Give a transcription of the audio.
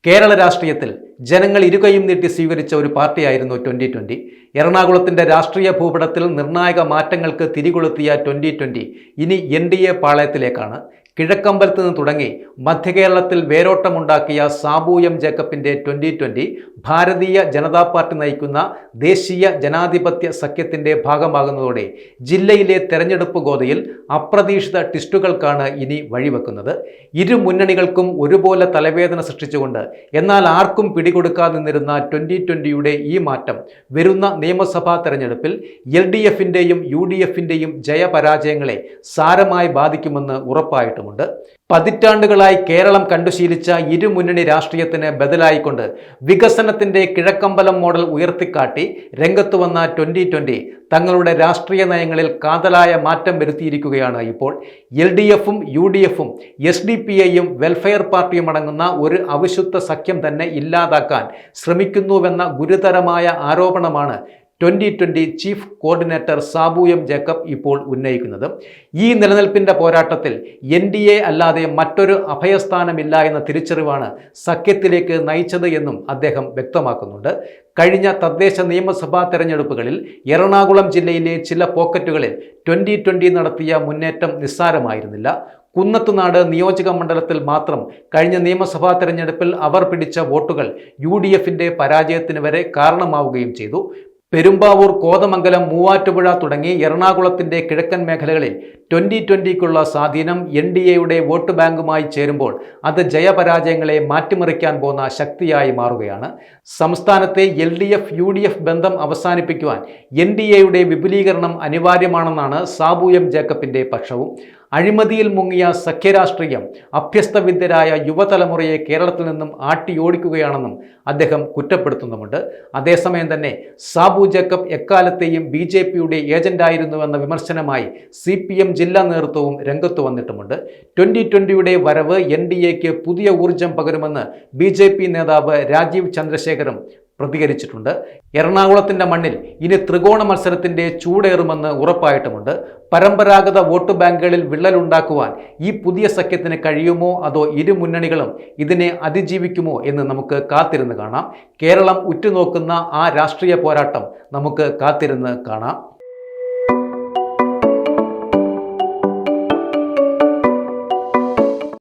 കേരള രാഷ്ട്രീയത്തിൽ ജനങ്ങൾ ഇരുകൈയും നീട്ടി സ്വീകരിച്ച ഒരു പാർട്ടിയായിരുന്നു 2020. എറണാകുളത്തിന്റെ രാഷ്ട്രീയ ഭൂപടത്തിൽ നിർണായക മാറ്റങ്ങൾക്ക് തിരികൊളുത്തിയ 2020 ഇനി NDA പാളയത്തിലേക്കാണ്. കിഴക്കമ്പലത്ത് നിന്ന് തുടങ്ങി മധ്യകേരളത്തിൽ വേരോട്ടമുണ്ടാക്കിയ സാബു എം ജേക്കബിന്റെ 2020 ഭാരതീയ ജനതാ പാർട്ടി നയിക്കുന്ന ദേശീയ ജനാധിപത്യ സഖ്യത്തിന്റെ ഭാഗമാകുന്നതോടെ ജില്ലയിലെ തെരഞ്ഞെടുപ്പ് ഗോതയിൽ അപ്രതീക്ഷിത ട്വിസ്റ്റുകൾക്കാണ് ഇനി വഴിവെക്കുന്നത്. ഇരു മുന്നണികൾക്കും ഒരുപോലെ തലവേദന സൃഷ്ടിച്ചുകൊണ്ട് എന്നാൽ ആർക്കും പിടികൊടുക്കാതെ നിന്നിരുന്ന 2020യുടെ ഈ മാറ്റം വരുന്ന നിയമസഭാ തെരഞ്ഞെടുപ്പിൽ LDFന്റെയും UDFന്റെയും ജയപരാജയങ്ങളെ സാരമായി ബാധിക്കുമെന്ന് ഉറപ്പായിട്ടുണ്ട്. പതിറ്റാണ്ടുകളായി കേരളം കണ്ടുശീലിച്ച ഇരുമുന്നണി രാഷ്ട്രീയത്തിന് ബദലായിക്കൊണ്ട് വികസനത്തിന്റെ കിഴക്കമ്പലം മോഡൽ ഉയർത്തിക്കാട്ടി രംഗത്ത് വന്ന 2020 തങ്ങളുടെ രാഷ്ട്രീയ നയങ്ങളിൽ കാതലായ മാറ്റം വരുത്തിയിരിക്കുകയാണ്. ഇപ്പോൾ LDFും UDFും SDPIയും വെൽഫെയർ പാർട്ടിയും അടങ്ങുന്ന ഒരു അവിശുദ്ധ സഖ്യം തന്നെ ഇല്ലാതാക്കാൻ ശ്രമിക്കുന്നുവെന്ന ഗുരുതരമായ ആരോപണമാണ് 2020 chief coordinator Sabu M Jacob ഇപ്പോൾ ഉന്നയിക്കുന്നത്. ഈ നിലനിൽപ്പിന്റെ പോരാട്ടത്തിൽ NDA അല്ലാതെ മറ്റൊരു അഭയസ്ഥാനമില്ല എന്ന തിരിച്ചറിവാണ് സഖ്യത്തിലേക്ക് നയിച്ചത് എന്നും അദ്ദേഹം വ്യക്തമാക്കുന്നുണ്ട്. കഴിഞ്ഞ തദ്ദേശ നിയമസഭാ തെരഞ്ഞെടുപ്പുകളിൽ എറണാകുളം ജില്ലയിലെ ചില പോക്കറ്റുകളിൽ 2020 നടത്തിയ മുന്നേറ്റം നിസ്സാരമായിരുന്നില്ല. കുന്നത്തുനാട് നിയോജക മണ്ഡലത്തിൽ മാത്രം കഴിഞ്ഞ നിയമസഭാ തെരഞ്ഞെടുപ്പിൽ അവർ പിടിച്ച വോട്ടുകൾ UDFന്റെ പരാജയത്തിന് വരെ കാരണമാവുകയും ചെയ്തു. പെരുമ്പാവൂർ, കോതമംഗലം, മൂവാറ്റുപുഴ തുടങ്ങി എറണാകുളത്തിന്റെ കിഴക്കൻ മേഖലകളിൽ 2020ക്കുള്ള സ്വാധീനം NDAയുടെ വോട്ട് ബാങ്കുമായി ചേരുമ്പോൾ അത് ജയപരാജയങ്ങളെ മാറ്റിമറിക്കാൻ പോകുന്ന ശക്തിയായി മാറുകയാണ്. സംസ്ഥാനത്തെ LDF-UDF ബന്ധം അവസാനിപ്പിക്കുവാൻ NDAയുടെ വിപുലീകരണം അനിവാര്യമാണെന്നാണ് സാബു എം ജേക്കബിന്റെ പക്ഷവും. അഴിമതിയിൽ മുങ്ങിയ സഖ്യരാഷ്ട്രീയം അഭ്യസ്തവിദ്യരായ യുവതലമുറയെ കേരളത്തിൽ നിന്നും ആട്ടിയോടിക്കുകയാണെന്നും അദ്ദേഹം കുറ്റപ്പെടുത്തുന്നുമുണ്ട്. അതേസമയം തന്നെ സാബു ജേക്കബ് എക്കാലത്തെയും BJPയുടെ ഏജന്റായിരുന്നുവെന്ന വിമർശനമായി CPM ജില്ലാ നേതൃത്വവും രംഗത്ത് വന്നിട്ടുമുണ്ട്. 2020യുടെ വരവ് NDAക്ക് പുതിയ ഊർജം പകരുമെന്ന് BJP നേതാവ് രാജീവ് ചന്ദ്രശേഖറും പ്രതികരിച്ചിട്ടുണ്ട്. എറണാകുളത്തിന്റെ മണ്ണിൽ ഇനി ത്രികോണ മത്സരത്തിന്റെ ചൂടേറുമെന്ന് ഉറപ്പായിട്ടുമുണ്ട്. പരമ്പരാഗത വോട്ട് ബാങ്കുകളിൽ വിള്ളലുണ്ടാക്കുവാൻ ഈ പുതിയ സഖ്യത്തിന് കഴിയുമോ അതോ ഇരു മുന്നണികളും ഇതിനെ അതിജീവിക്കുമോ എന്ന് നമുക്ക് കാത്തിരുന്ന് കാണാം. കേരളം ഉറ്റുനോക്കുന്ന ആ രാഷ്ട്രീയ പോരാട്ടം നമുക്ക് കാത്തിരുന്ന് കാണാം.